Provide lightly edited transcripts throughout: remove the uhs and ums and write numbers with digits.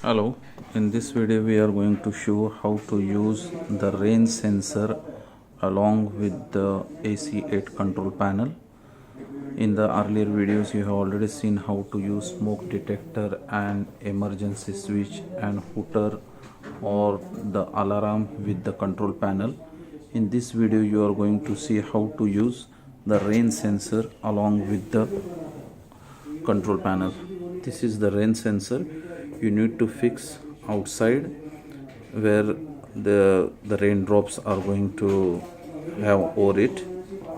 Hello, in this video we are going to show how to use the rain sensor along with the AC8 control panel. In the earlier videos you have already seen how to use smoke detector and emergency switch and hooter or the alarm with the control panel. In this video you are going to see how to use the rain sensor along with the control panel. This is the rain sensor. You need to fix outside where the raindrops are going to have over it.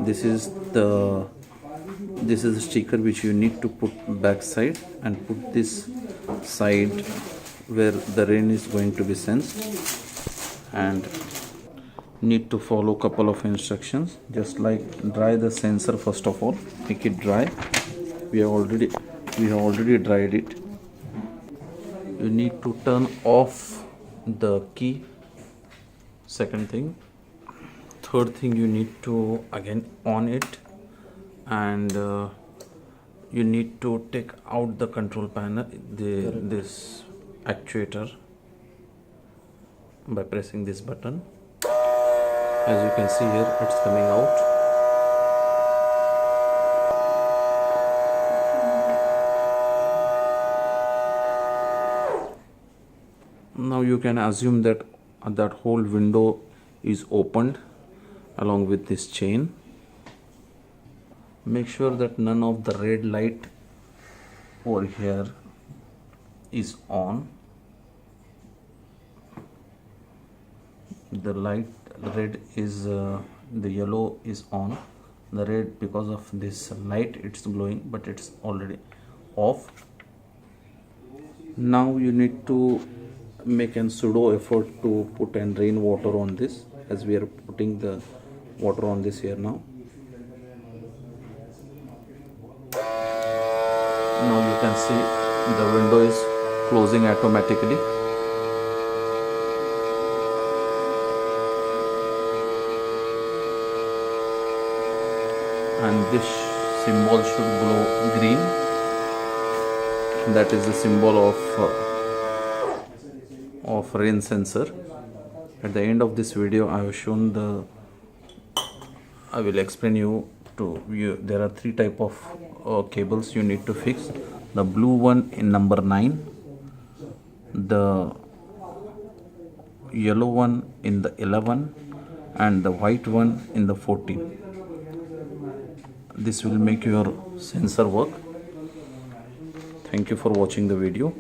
This is the sticker which you need to put back side and put this side where the rain is going to be sensed, and need to follow couple of instructions. Just like dry the sensor first of all, make it dry. We have already dried it. You need to turn off the key. Second thing. Third thing, you need to again on it, and you need to take out the control panel, this actuator, by pressing this button. As you can see here, it's coming out. Now you can assume that that whole window is opened along with this chain. Make sure that none of the red light over here is on. The light red is the yellow is on. The red, because of this light, it's glowing, but it's already off. Now you need to make an pseudo effort to put an rainwater on this, as we are putting the water on this here now. Now you can see the window is closing automatically. And this symbol should glow green. That is the symbol of rain sensor. At the end of this video I have shown I will explain you there are three type of cables you need to fix. The blue one in number 9, the yellow one in the 11, and the white one in the 14. This will make your sensor work. Thank you for watching the video.